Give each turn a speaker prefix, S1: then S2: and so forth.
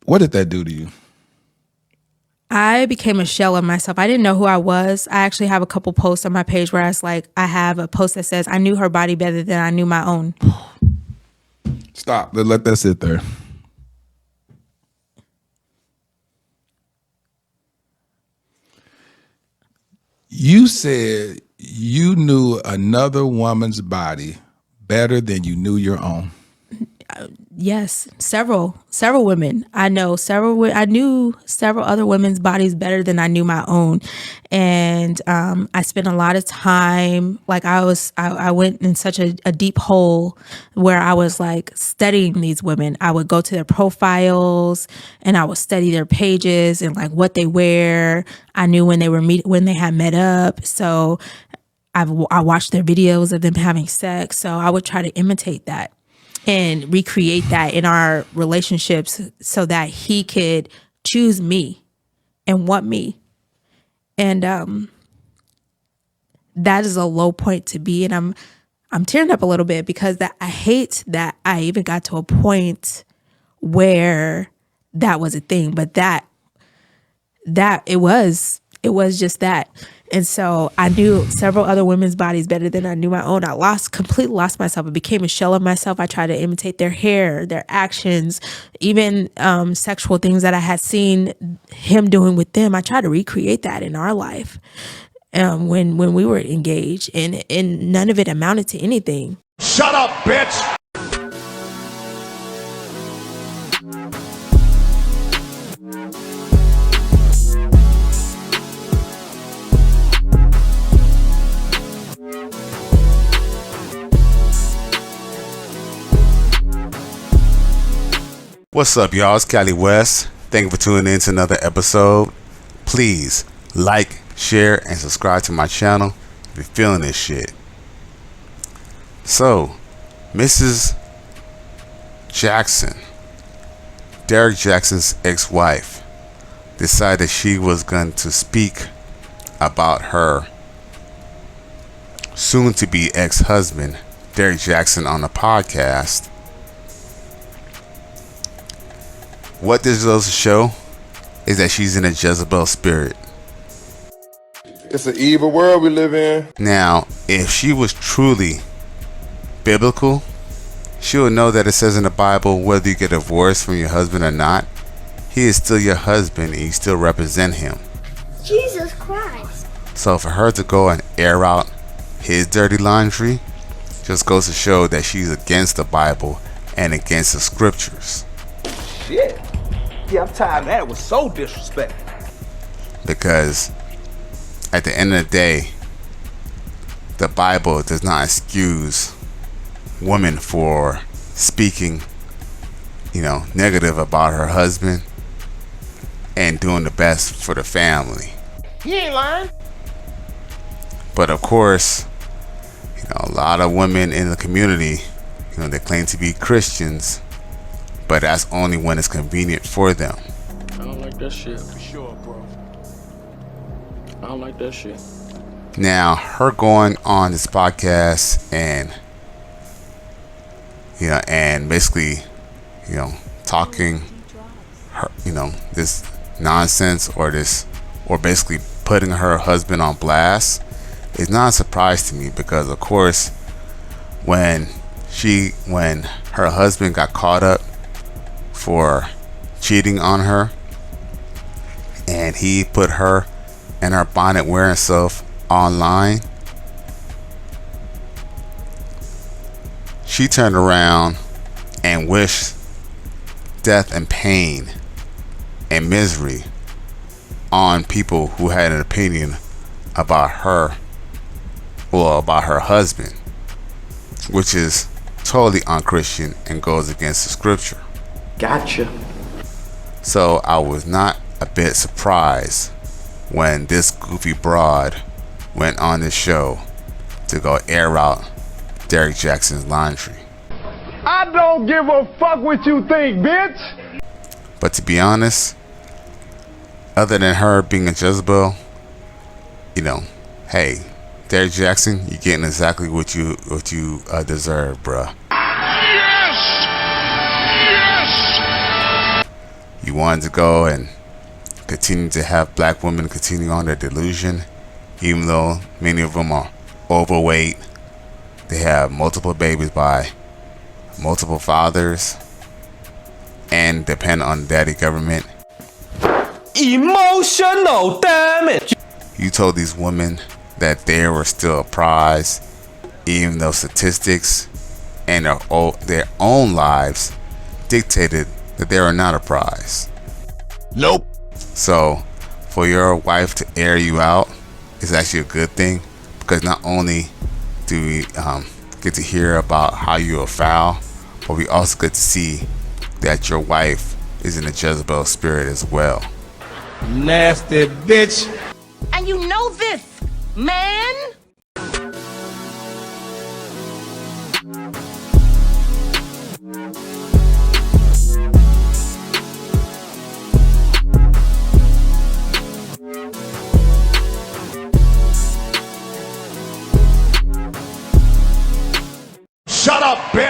S1: What did that do to you?
S2: I became a shell of myself. I didn't know who I was. I actually have a couple posts on my page where I have a post that says, I knew her body better than I knew my own.
S1: Stop. Let that sit there. You said you knew another woman's body better than you knew your own.
S2: Yes, several women. I knew several other women's bodies better than I knew my own. And I spent a lot of time, like I went in such a deep hole where I was like studying these women. I would go to their profiles and I would study their pages and like what they wear. I knew when they had met up. So I watched their videos of them having sex. So I would try to imitate that and recreate that in our relationships so that he could choose me and want me. And that is a low point to be. And I'm tearing up a little bit because I hate that I even got to a point where that was a thing, but that it was just that. And so I knew several other women's bodies better than I knew my own. I completely lost myself. I became a shell of myself. I tried to imitate their hair, their actions, even sexual things that I had seen him doing with them. I tried to recreate that in our life when we were engaged, and none of it amounted to anything.
S3: Shut up, bitch!
S4: What's up, y'all? It's Cali West. Thank you for tuning in to another episode. Please like, share, and subscribe to my channel if you're feeling this shit. So, Mrs. Jaxn, Derrick Jaxn's ex-wife, decided she was going to speak about her soon-to-be ex-husband, Derrick Jaxn, on a podcast. What this goes to show is that she's in a Jezebel spirit.
S3: It's an evil world we live in.
S4: Now, if she was truly biblical, she would know that it says in the Bible, whether you get divorced from your husband or not, he is still your husband and you still represent him.
S5: Jesus Christ.
S4: So for her to go and air out his dirty laundry just goes to show that she's against the Bible and against the scriptures.
S6: Shit. Yeah, I'm tired of that. It was so disrespectful.
S4: Because at the end of the day, the Bible does not excuse women for speaking, negative about her husband and doing the best for the family.
S6: You ain't lying.
S4: But of course, a lot of women in the community, they claim to be Christians, but that's only when it's convenient for them.
S7: I don't like that shit. For sure, bro. I don't like that shit.
S4: Now, her going on this podcast and, and basically, talking her, this nonsense or basically putting her husband on blast is not a surprise to me because, of course, when her husband got caught up for cheating on her and he put her and her bonnet wearing self online, she turned around and wished death and pain and misery on people who had an opinion about her or about her husband, which is totally unchristian and goes against the scripture.
S6: Gotcha.
S4: So I was not a bit surprised when this goofy broad went on this show to go air out Derrick Jaxn's laundry.
S3: I don't give a fuck what you think, bitch.
S4: But to be honest, other than her being a Jezebel, hey, Derrick Jaxn, you're getting exactly what you deserve, bruh. You wanted to go and continue to have black women continue on their delusion, even though many of them are overweight. They have multiple babies by multiple fathers and depend on the daddy government.
S6: Emotional damage.
S4: You told these women that they were still a prize, even though statistics and their own lives dictated that they are not a prize.
S1: Nope.
S4: So for your wife to air you out is actually a good thing, because not only do we get to hear about how you are foul, but we also get to see that your wife is in a Jezebel spirit as well.
S6: Nasty bitch.
S8: And you know this, man?
S3: Shut up, bitch!